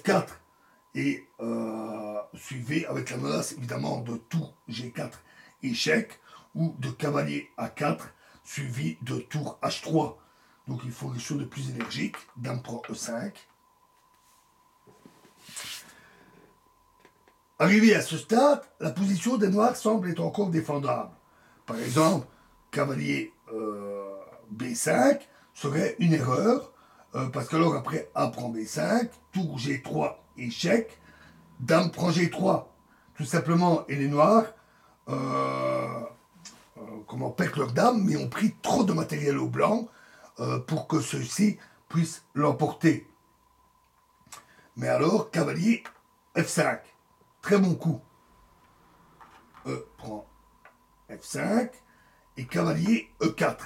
4 et suivi avec la menace évidemment de tour G4 échec ou de cavalier A4 suivi de tour H3. Donc il faut quelque chose de plus énergique. Dame prend E5. Arrivé à ce stade, la position des noirs semble être encore défendable. Par exemple, cavalier B5 serait une erreur, parce qu'alors après A prend B5, tour G3, échec, dame prend G3, tout simplement, et les noirs perdent leur dame, mais ont pris trop de matériel au blanc pour que ceux-ci puissent l'emporter. Mais alors, cavalier F5, très bon coup. E prend F5 et cavalier E4.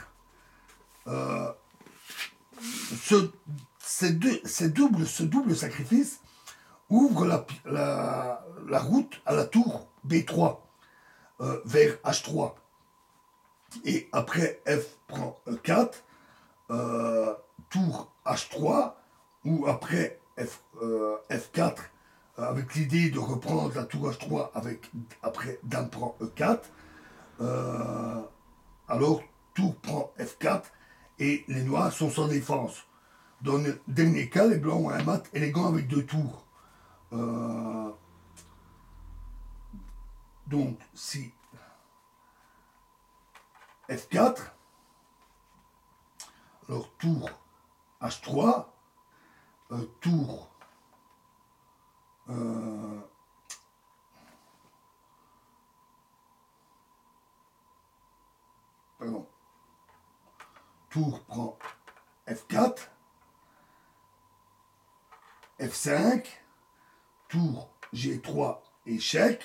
Ce double sacrifice ouvre la route à la tour B3 vers H3. Et après F prend E4, tour H3, ou après F4, avec l'idée de reprendre la tour H3 après dame prend E4, alors tour prend F4 et les noirs sont sans défense. Dans le dernier cas, les blancs ont un mat élégant avec deux tours. Donc si F4, alors tour H3, tour pardon, tour prend F4, F5, tour G3 échec,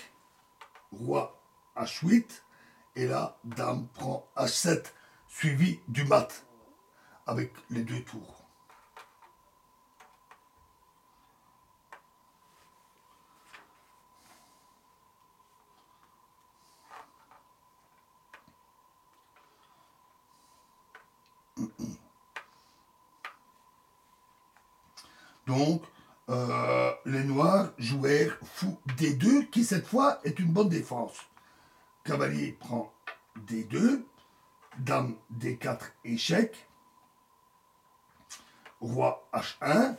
roi H8, et là, dame prend H7, suivi du mat, avec les deux tours. Donc, les noirs jouèrent fou D2, qui cette fois est une bonne défense. Cavalier prend D2, dame D4 échec, roi H1,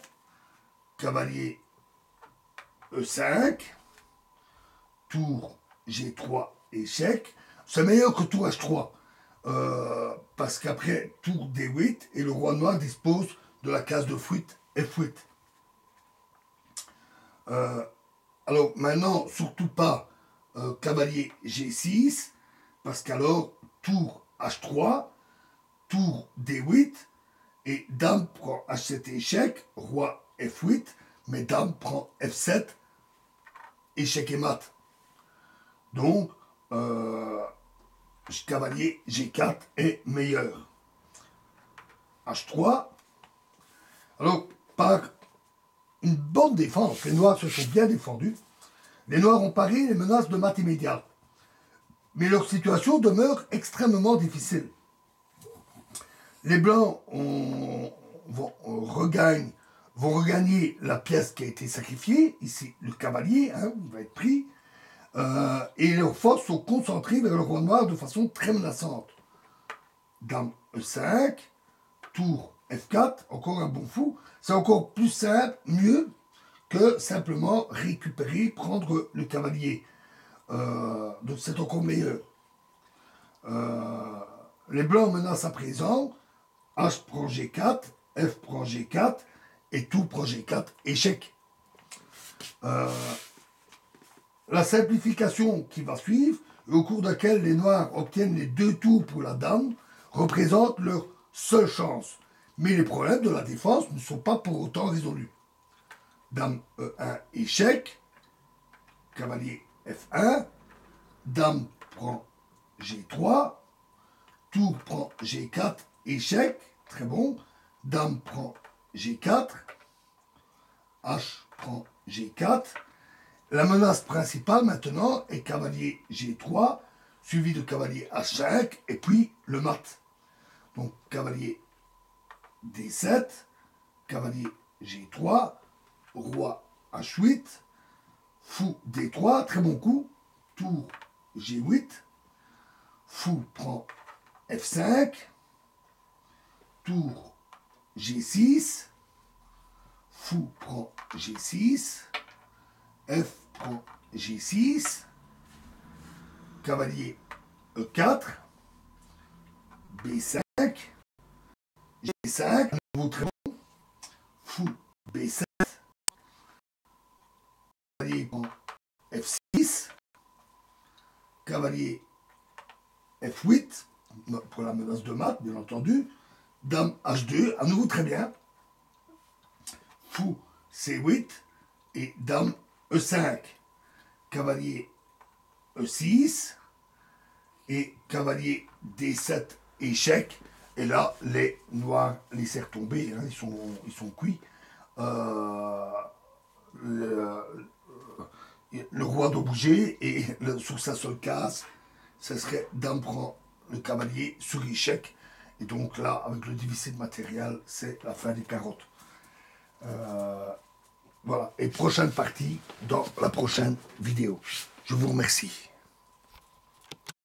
cavalier E5, tour G3 échec. C'est meilleur que tour H3, parce qu'après tour D8, et le roi noir dispose de la case de fuite F8. Alors maintenant, surtout pas cavalier G6, parce qu'alors tour H3, tour D8, et dame prend H7 échec, roi F8, mais dame prend F7, échec et mat. Donc, cavalier G4 est meilleur. H3. Alors, par une bonne défense, les noirs se sont bien défendus. Les noirs ont paré les menaces de mat immédiat. Mais leur situation demeure extrêmement difficile. Les blancs vont regagner la pièce qui a été sacrifiée, ici le cavalier, il va être pris, et leurs forces sont concentrées vers le roi noir de façon très menaçante. Dame E5, tour F4, encore un bon fou, c'est encore plus simple, mieux que simplement récupérer, prendre le cavalier. Donc c'est encore meilleur. Les blancs menacent à présent, H prend G4, F prend G4, et tout prend G4, échec. La simplification qui va suivre, au cours de laquelle les noirs obtiennent les deux tours pour la dame, représente leur seule chance. Mais les problèmes de la défense ne sont pas pour autant résolus. Dame E1, échec, cavalier F1, dame prend G3, tour prend G4, échec, très bon, dame prend G4, H prend G4. La menace principale maintenant est cavalier G3, suivi de cavalier H5, et puis le mat. Donc cavalier D7, cavalier G3, roi H8, fou D3, très bon coup, tour G8, fou prend F5, tour G6, fou prend G6, F prend G6, cavalier E4, B5, G5, nouveau très bon, fou B7, cavalier prend F6, cavalier F8, pour la menace de mat, bien entendu, dame H2, à nouveau très bien, fou C8 et dame E5, cavalier E6 et cavalier D7 échec. Et là, les noirs laissèrent tomber, hein, ils sont cuits. Le roi doit bouger et sur sa seule case, ce serait dame prend le cavalier sur échec. Et donc là, avec le divisé de matériel, c'est la fin des carottes. Voilà. Et prochaine partie dans la prochaine vidéo. Je vous remercie.